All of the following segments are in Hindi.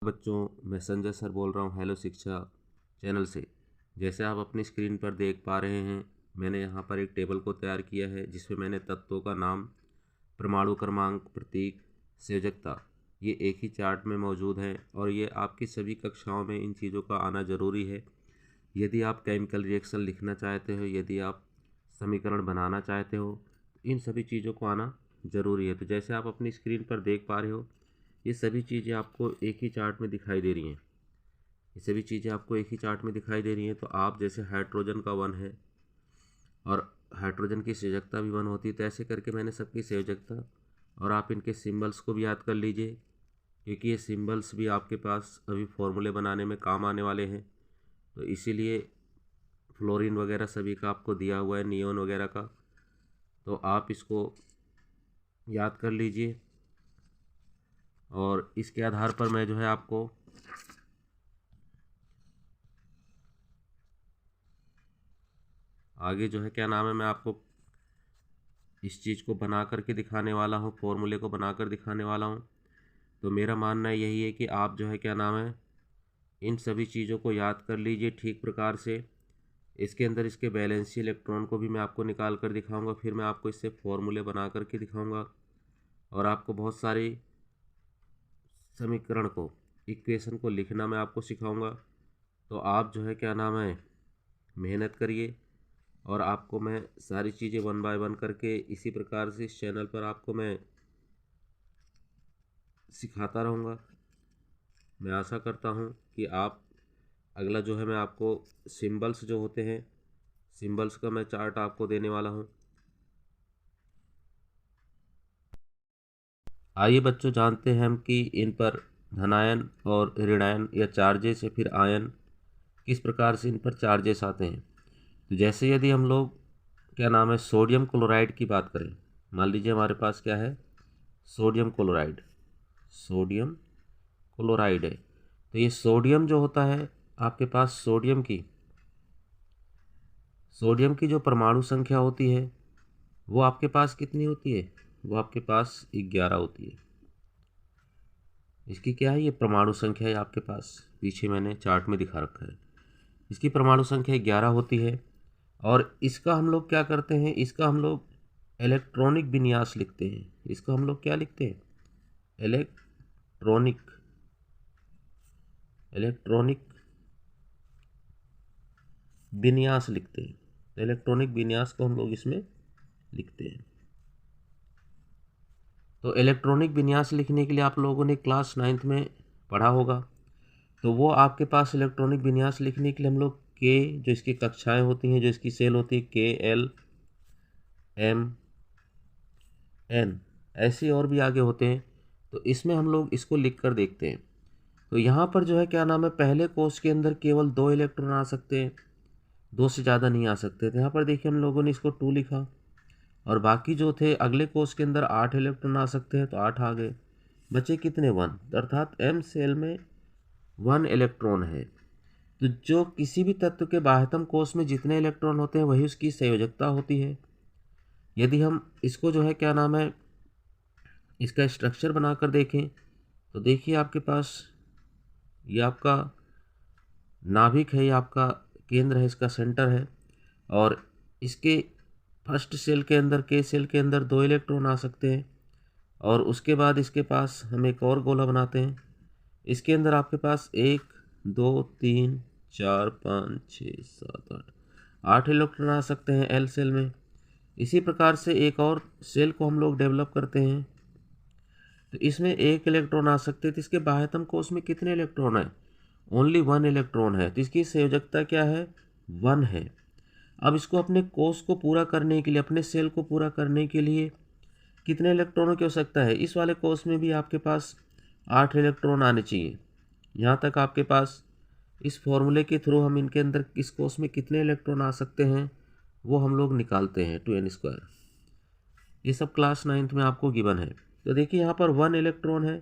बच्चों, मैं संजय सर बोल रहा हूँ हेलो शिक्षा चैनल से। जैसे आप अपनी स्क्रीन पर देख पा रहे हैं, मैंने यहाँ पर एक टेबल को तैयार किया है जिसमें मैंने तत्वों का नाम, परमाणु क्रमांक, प्रतीक, संयोजकता ये एक ही चार्ट में मौजूद है और ये आपकी सभी कक्षाओं में इन चीज़ों का आना ज़रूरी है। यदि आप केमिकल रिएक्शन लिखना चाहते हो, यदि आप समीकरण बनाना चाहते हो, इन सभी चीज़ों को आना ज़रूरी है। तो जैसे आप अपनी स्क्रीन पर देख पा रहे हो, ये सभी चीज़ें आपको एक ही चार्ट में दिखाई दे रही हैं। ये सभी चीज़ें आपको एक ही चार्ट में दिखाई दे रही हैं। तो आप जैसे हाइड्रोजन का 1 है और हाइड्रोजन की संयोजकता भी 1 होती है, तो ऐसे करके मैंने सबकी संयोजकता और आप इनके सिंबल्स को भी याद कर लीजिए, क्योंकि ये सिंबल्स भी आपके पास अभी फॉर्मूले बनाने में काम आने वाले हैं। तो इसीलिए फ्लोरीन वगैरह सभी का आपको दिया हुआ है, नियोन वगैरह का, तो आप इसको याद कर लीजिए और इसके आधार पर मैं जो है आपको आगे जो है क्या नाम है, मैं आपको इस चीज़ को बना करके दिखाने वाला हूँ, फॉर्मूले को बना कर दिखाने वाला हूँ। तो मेरा मानना यही है कि आप जो है क्या नाम है, इन सभी चीज़ों को याद कर लीजिए ठीक प्रकार से। इसके अंदर इसके वैलेंसी इलेक्ट्रॉन को भी मैं आपको निकाल कर दिखाऊंगा, फिर मैं आपको इससे फॉर्मूले बना करके दिखाऊंगा और आपको बहुत सारी समीकरण को, इक्वेशन को लिखना मैं आपको सिखाऊंगा। तो आप जो है क्या नाम है, मेहनत करिए और आपको मैं सारी चीज़ें 1 बाय 1 करके इसी प्रकार से इस चैनल पर आपको मैं सिखाता रहूँगा। मैं आशा करता हूँ कि आप अगला जो है मैं आपको सिंबल्स जो होते हैं, सिंबल्स का मैं चार्ट आपको देने वाला हूँ। आइए बच्चों, जानते हैं हम कि इन पर धनायन और ऋणायन या चार्जेस या फिर आयन किस प्रकार से इन पर चार्जेस आते हैं। तो जैसे यदि हम लोग क्या नाम है सोडियम क्लोराइड की बात करें, मान लीजिए हमारे पास क्या है, सोडियम क्लोराइड, सोडियम क्लोराइड है। तो ये सोडियम जो होता है आपके पास, सोडियम की जो परमाणु संख्या होती है वो आपके पास कितनी होती है, वो आपके पास 11 होती है। इसकी क्या है, ये परमाणु संख्या है आपके पास, पीछे मैंने चार्ट में दिखा रखा है। इसकी परमाणु संख्या 11 होती है और इसका हम लोग क्या करते हैं, इसका हम लोग इलेक्ट्रॉनिक विन्यास लिखते हैं। इसका हम लोग क्या लिखते हैं, इलेक्ट्रॉनिक इलेक्ट्रॉनिक विन्यास लिखते हैं। तो इलेक्ट्रॉनिक विन्यास को हम लोग इसमें लिखते हैं। तो इलेक्ट्रॉनिक विन्यास लिखने के लिए आप लोगों ने क्लास 9th में पढ़ा होगा। तो वो आपके पास इलेक्ट्रॉनिक विन्यास लिखने के लिए हम लोग के, जो इसकी कक्षाएं होती हैं, जो इसकी सेल होती है, के, एल, एम, एन, ऐसे और भी आगे होते हैं। तो इसमें हम लोग इसको लिख कर देखते हैं। तो यहाँ पर जो है क्या नाम है, पहले कोष के अंदर केवल 2 इलेक्ट्रॉन आ सकते हैं, 2 से ज़्यादा नहीं आ सकते। तो यहाँ पर देखिए हम लोगों ने इसको 2 लिखा और बाकी जो थे अगले कोष के अंदर 8 इलेक्ट्रॉन आ सकते हैं, तो 8 आ गए। बचे कितने, 1, अर्थात एम सेल में 1 इलेक्ट्रॉन है। तो जो किसी भी तत्व के बाह्यतम कोष में जितने इलेक्ट्रॉन होते हैं वही उसकी संयोजकता होती है। यदि हम इसको जो है क्या नाम है, इसका स्ट्रक्चर बनाकर देखें, तो देखिए आपके पास ये आपका नाभिक है, ये आपका केंद्र है, इसका सेंटर है और इसके फर्स्ट सेल के अंदर, के सेल के अंदर 2 इलेक्ट्रॉन आ सकते हैं और उसके बाद इसके पास हम एक और गोला बनाते हैं। इसके अंदर आपके पास 1, 2, 3, 4, 5, 6, 7, 8 इलेक्ट्रॉन आ सकते हैं एल सेल में। इसी प्रकार से एक और सेल को हम लोग डेवलप करते हैं, तो इसमें 1 इलेक्ट्रॉन आ सकते हैं। तो इसके बाह्यतम कोष में कितने इलेक्ट्रॉन है, ओनली 1 इलेक्ट्रॉन है। तो इसकी संयोजकता क्या है, 1 है। अब इसको अपने कोष को पूरा करने के लिए, अपने सेल को पूरा करने के लिए कितने इलेक्ट्रॉनों की आवश्यकता है, इस वाले कोष में भी आपके पास 8 इलेक्ट्रॉन आने चाहिए। यहाँ तक आपके पास इस फॉर्मूले के थ्रू हम इनके अंदर इस कोष में कितने इलेक्ट्रॉन आ सकते हैं वो हम लोग निकालते हैं, 2n²। ये सब क्लास 9th में आपको गिवन है। तो देखिए यहाँ पर 1 इलेक्ट्रॉन है,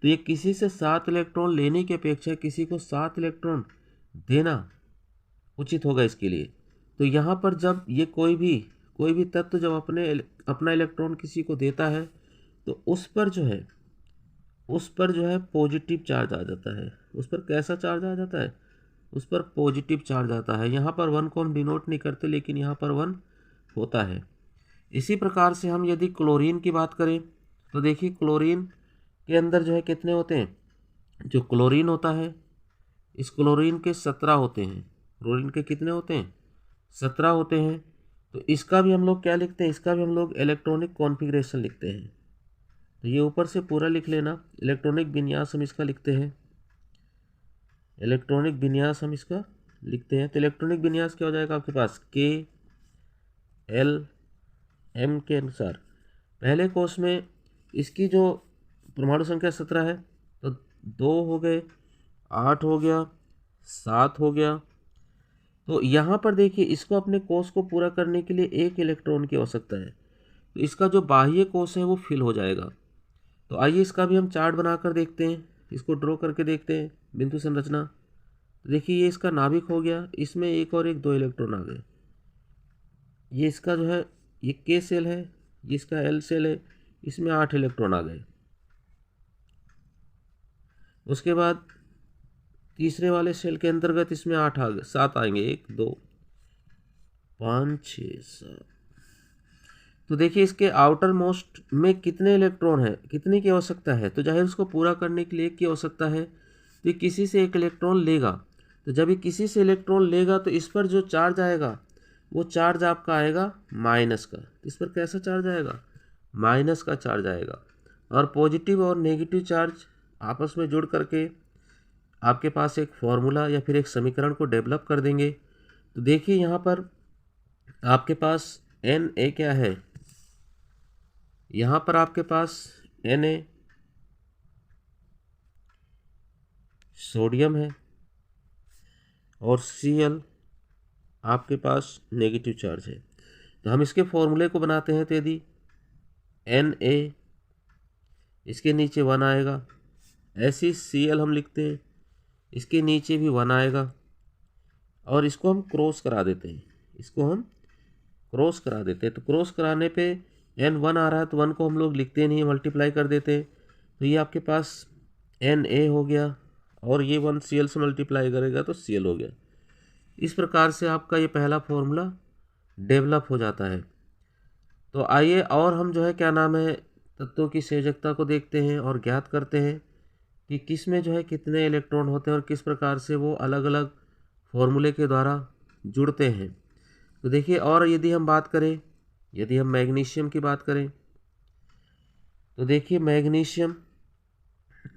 तो ये किसी से 7 इलेक्ट्रॉन लेने की अपेक्षा किसी को 7 इलेक्ट्रॉन देना उचित होगा इसके लिए। तो यहाँ पर जब ये कोई भी तत्व जब अपना इलेक्ट्रॉन किसी को देता है, तो उस पर जो है, उस पर जो है पॉजिटिव चार्ज आ जाता है। उस पर कैसा चार्ज आ जाता है? उस पर पॉजिटिव चार्ज आता है। यहाँ पर 1 को हम डिनोट नहीं करते, लेकिन यहाँ पर 1 होता है। इसी प्रकार से हम यदि क्लोरीन की बात करें तो देखिए क्लोरीन के अंदर जो है कितने होते हैं? जो क्लोरीन होता है, इस क्लोरीन के 17 होते हैं। क्लोरीन के कितने होते हैं? 17 होते हैं। तो इसका भी हम लोग क्या लिखते हैं? इसका भी हम लोग इलेक्ट्रॉनिक कॉन्फ़िगरेशन लिखते हैं। तो ये ऊपर से पूरा लिख लेना, इलेक्ट्रॉनिक विन्यास हम इसका लिखते हैं। इलेक्ट्रॉनिक विन्यास हम इसका लिखते हैं। तो इलेक्ट्रॉनिक विन्यास क्या हो जाएगा आपके पास? KLM के अनुसार पहले कोष में इसकी जो परमाणु संख्या 17 है, तो 2 हो गए, 8 हो गया, 7 हो गया। तो यहाँ पर देखिए इसको अपने कोष को पूरा करने के लिए 1 इलेक्ट्रॉन की आवश्यकता है। तो इसका जो बाह्य कोष है वो फिल हो जाएगा। तो आइए इसका भी हम चार्ट बनाकर देखते हैं, इसको ड्रॉ करके देखते हैं बिंदु संरचना। तो देखिए ये इसका नाभिक हो गया, इसमें एक और एक 2 इलेक्ट्रॉन आ गए। ये इसका जो है ये K सेल है, ये इसका L सेल है, इसमें 8 इलेक्ट्रॉन आ गए। उसके बाद तीसरे वाले सेल के अंतर्गत इसमें 8 आ गए, 7 आएंगे, 1 2 5 6 7। तो देखिए इसके आउटर मोस्ट में कितने इलेक्ट्रॉन है, कितने की आवश्यकता है? तो जाहिर उसको पूरा करने के लिए 1 की आवश्यकता है। तो ये किसी से 1 इलेक्ट्रॉन लेगा। तो जब ये किसी से इलेक्ट्रॉन लेगा तो इस पर जो चार्ज आएगा वो चार्ज आपका आएगा माइनस का। तो इस पर कैसा चार्ज आएगा? माइनस का चार्ज आएगा। और पॉजिटिव और नेगेटिव चार्ज आपस में जुड़ करके आपके पास एक फॉर्मूला या फिर एक समीकरण को डेवलप कर देंगे। तो देखिए यहाँ पर आपके पास Na क्या है? यहाँ पर आपके पास Na सोडियम है और Cl आपके पास नेगेटिव चार्ज है। तो हम इसके फॉर्मूले को बनाते हैं। तो यदि Na इसके नीचे 1 आएगा, ऐसी Cl हम लिखते हैं, इसके नीचे भी 1 आएगा, और इसको हम क्रॉस करा देते हैं। इसको हम क्रॉस करा देते हैं। तो क्रॉस कराने पे N1 आ रहा है तो 1 को हम लोग लिखते नहीं, मल्टीप्लाई कर देते हैं। तो ये आपके पास Na हो गया, और ये 1 Cl से मल्टीप्लाई करेगा तो Cl हो गया। इस प्रकार से आपका ये पहला फॉर्मूला डेवलप हो जाता है। तो आइए और हम जो है क्या नाम है तत्वों की संयोजकता को देखते हैं और ज्ञात करते हैं कि किस में जो है कितने इलेक्ट्रॉन होते हैं और किस प्रकार से वो अलग अलग फॉर्मूले के द्वारा जुड़ते हैं। तो देखिए, और यदि हम बात करें, यदि हम मैग्नीशियम की बात करें तो देखिए मैग्नीशियम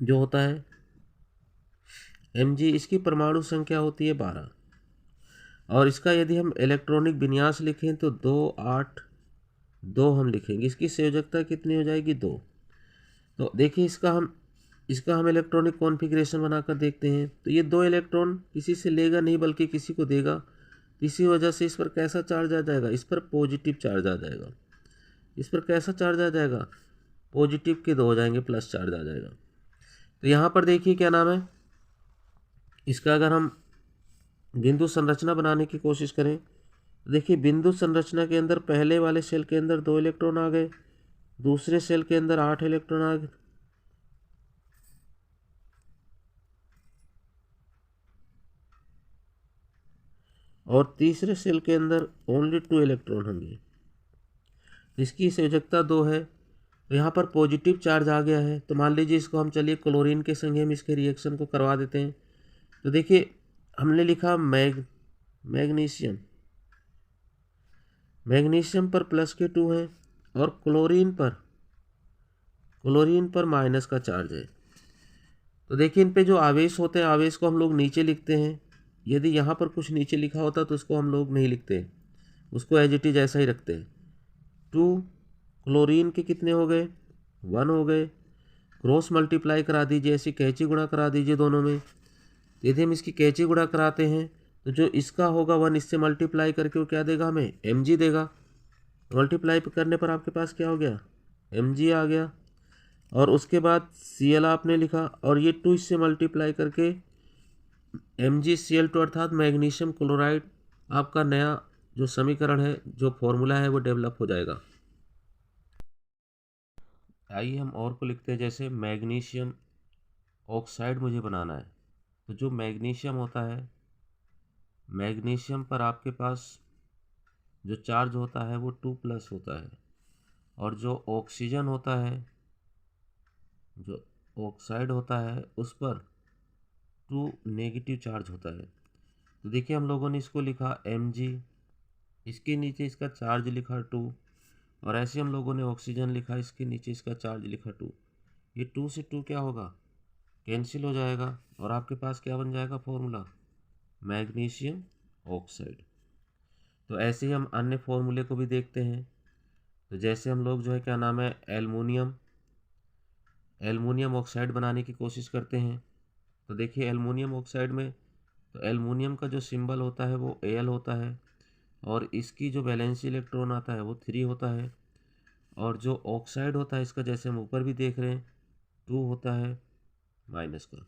जो होता है Mg, इसकी परमाणु संख्या होती है 12, और इसका यदि हम इलेक्ट्रॉनिक विन्यास लिखें तो 2 8 2 हम लिखेंगे। इसकी संयोजकता कितनी हो जाएगी? 2। तो देखिए इसका हम इलेक्ट्रॉनिक कॉन्फ़िगरेशन बनाकर देखते हैं। तो ये 2 इलेक्ट्रॉन किसी से लेगा नहीं बल्कि किसी को देगा। इसी वजह से इस पर कैसा चार्ज आ जाएगा? इस पर पॉजिटिव चार्ज आ जाएगा। इस पर कैसा चार्ज आ जाएगा? पॉजिटिव के 2 हो जाएंगे, प्लस चार्ज आ जाएगा। तो यहाँ पर देखिए क्या नाम है, इसका अगर हम बिंदु संरचना बनाने की कोशिश करें तो देखिए बिंदु संरचना के अंदर पहले वाले सेल के अंदर 2 इलेक्ट्रॉन आ गए, दूसरे सेल के अंदर 8 इलेक्ट्रॉन आ गए, और तीसरे सेल के अंदर ओनली 2 इलेक्ट्रॉन होंगे। इसकी संयोजकता 2 है। तो यहाँ पर पॉजिटिव चार्ज आ गया है। तो मान लीजिए इसको हम चलिए क्लोरीन के संग हम इसके रिएक्शन को करवा देते हैं। तो देखिए हमने लिखा मैग्नीशियम पर प्लस के 2 है, और क्लोरीन पर माइनस का चार्ज है। तो देखिए इन पे जो आवेश होते हैं, आवेश को हम लोग नीचे लिखते हैं। यदि यहाँ पर कुछ नीचे लिखा होता तो उसको हम लोग नहीं लिखते, उसको एज इट इज ऐसा ही रखते हैं। 2 क्लोरीन के कितने हो गए? 1 हो गए। क्रॉस मल्टीप्लाई करा दीजिए, ऐसी कैंची गुणा करा दीजिए दोनों में। यदि हम इसकी कैंची गुणा कराते हैं तो जो इसका होगा 1 इससे मल्टीप्लाई करके वो क्या देगा? हमें Mg देगा। मल्टीप्लाई करने पर आपके पास क्या हो गया? Mg आ गया। और उसके बाद Cl आपने लिखा, और ये 2 इससे मल्टीप्लाई करके MgCl2 अर्थात मैग्नीशियम क्लोराइड आपका नया जो समीकरण है, जो फॉर्मूला है, वो डेवलप हो जाएगा। आइए हम और को लिखते हैं, जैसे मैग्नीशियम ऑक्साइड मुझे बनाना है। तो जो मैग्नीशियम होता है, मैग्नीशियम पर आपके पास जो चार्ज होता है वो 2+ होता है, और जो ऑक्सीजन होता है, जो ऑक्साइड होता है, उस पर 2 नेगेटिव चार्ज होता है। तो देखिए हम लोगों ने इसको लिखा Mg, इसके नीचे इसका चार्ज लिखा 2, और ऐसे हम लोगों ने ऑक्सीजन लिखा, इसके नीचे इसका चार्ज लिखा 2। ये 2 से 2 क्या होगा, कैंसिल हो जाएगा, और आपके पास क्या बन जाएगा फॉर्मूला, मैग्नीशियम ऑक्साइड। तो ऐसे ही हम अन्य फॉर्मूले को भी देखते हैं। तो जैसे हम लोग जो है क्या नाम है, एल्युमिनियम ऑक्साइड बनाने की कोशिश करते हैं। तो देखिए एल्युमिनियम ऑक्साइड में, तो एल्युमिनियम का जो सिंबल होता है वो Al होता है, और इसकी जो वैलेंसी इलेक्ट्रॉन आता है वो 3 होता है, और जो ऑक्साइड होता है इसका, जैसे हम ऊपर भी देख रहे हैं, 2 होता है माइनस का।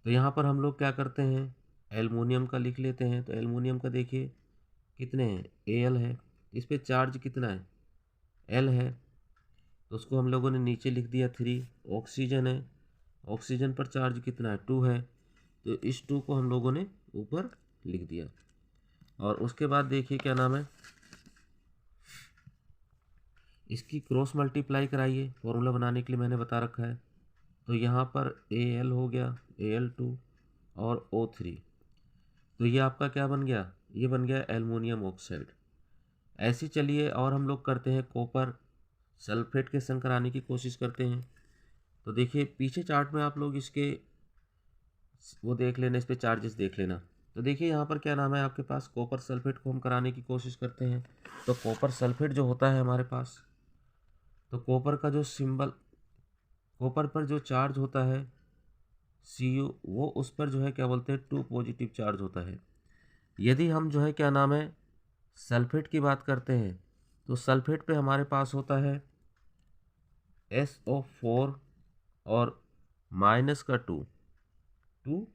तो यहाँ पर हम लोग क्या करते हैं, एल्युमिनियम का लिख लेते हैं। तो एल्युमिनियम का देखिए कितने हैं, Al है, इस पर चार्ज कितना है, L है, तो उसको हम लोगों ने नीचे लिख दिया 3। ऑक्सीजन है, ऑक्सीजन पर चार्ज कितना है, 2 है, तो इस 2 को हम लोगों ने ऊपर लिख दिया। और उसके बाद देखिए क्या नाम है, इसकी क्रॉस मल्टीप्लाई कराइए, फॉर्मूला बनाने के लिए मैंने बता रखा है। तो यहाँ पर Al हो गया, Al2 और O3, तो ये आपका क्या बन गया, ये बन गया एल्युमिनियम ऑक्साइड। ऐसे चलिए और हम लोग करते हैं कॉपर सल्फेट के संग कराने की कोशिश करते हैं। तो देखिए पीछे चार्ट में आप लोग इसके वो देख लेना, इस पे चार्जेस देख लेना। तो देखिए यहाँ पर क्या नाम है, आपके पास कॉपर सल्फेट को हम कराने की कोशिश करते हैं। तो कॉपर सल्फेट जो होता है हमारे पास, तो कॉपर का जो सिंबल, कॉपर पर जो चार्ज होता है Cu, वो उस पर जो है क्या बोलते हैं, 2 पॉजिटिव चार्ज होता है। यदि हम जो है क्या नाम है, सल्फेट की बात करते हैं, तो सल्फेट पे हमारे पास होता है SO4 और माइनस का 2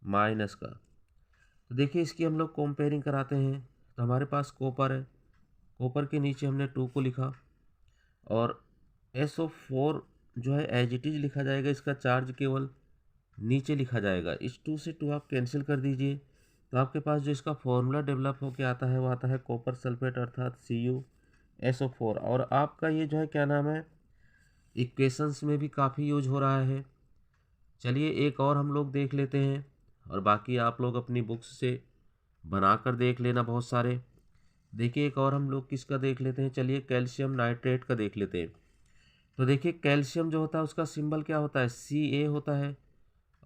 माइनस का। तो देखिए इसकी हम लोग कंपेयरिंग कराते हैं। तो हमारे पास कॉपर है, कॉपर के नीचे हमने 2 को लिखा, और SO4 जो है एज इट इज लिखा जाएगा, इसका चार्ज केवल नीचे लिखा जाएगा। इस 2 से 2 आप कैंसिल कर दीजिए, तो आपके पास जो इसका फॉर्मूला डेवलप होके आता है वो आता है कॉपर सल्फेट, अर्थात CuSO4। और आपका ये जो है क्या नाम है, इक्वेशंस में भी काफ़ी यूज हो रहा है। चलिए एक और हम लोग देख लेते हैं, और बाकी आप लोग अपनी बुक्स से बना कर देख लेना बहुत सारे। देखिए एक और हम लोग किसका देख लेते हैं, चलिए कैल्शियम नाइट्रेट का देख लेते हैं। तो देखिए कैल्शियम जो होता है उसका सिंबल क्या होता है, Ca होता है,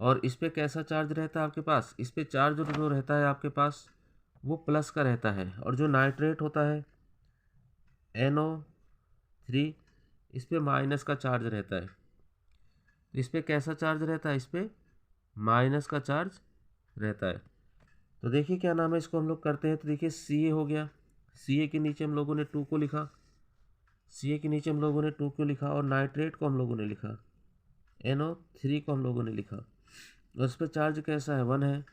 और इस पर कैसा चार्ज रहता है आपके पास, इस पर चार्ज जो रहता है आपके पास वो प्लस का रहता है। और जो नाइट्रेट होता है NO3, इस पर माइनस का चार्ज रहता है। तो इस पर कैसा चार्ज रहता है, इस पर माइनस का चार्ज रहता है। तो देखिए क्या नाम है, इसको हम लोग करते हैं। तो देखिए Ca हो गया, Ca के नीचे हम लोगों ने 2 को लिखा, Ca के नीचे हम लोगों ने 2 को लिखा, और नाइट्रेट को हम लोगों ने लिखा, NO3 को हम लोगों ने लिखा, और उस पर चार्ज कैसा है, 1 है।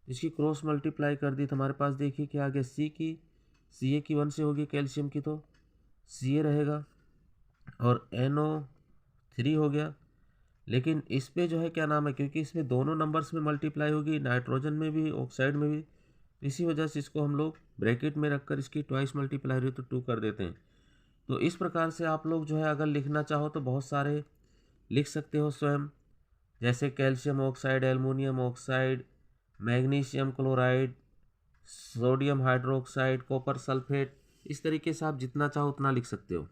इसकी क्रॉस मल्टीप्लाई कर दी तो हमारे पास देखिए क्या आ गया, Ca की 1 से होगी कैल्शियम की, तो Ca रहेगा, और NO3 हो गया। लेकिन इस पे जो है क्या नाम है, क्योंकि इसमें दोनों नंबर्स में मल्टीप्लाई होगी, नाइट्रोजन में भी ऑक्साइड में भी, इसी वजह से इसको हम लोग ब्रैकेट में रखकर इसकी ट्वाइस मल्टीप्लाई हुई तो 2 कर देते हैं। तो इस प्रकार से आप लोग जो है अगर लिखना चाहो तो बहुत सारे लिख सकते हो स्वयं, जैसे calcium oxide, aluminium oxide, magnesium chloride, sodium hydroxide, copper sulphate, इस तरीके से आप जितना चाहो उतना लिख सकते हो।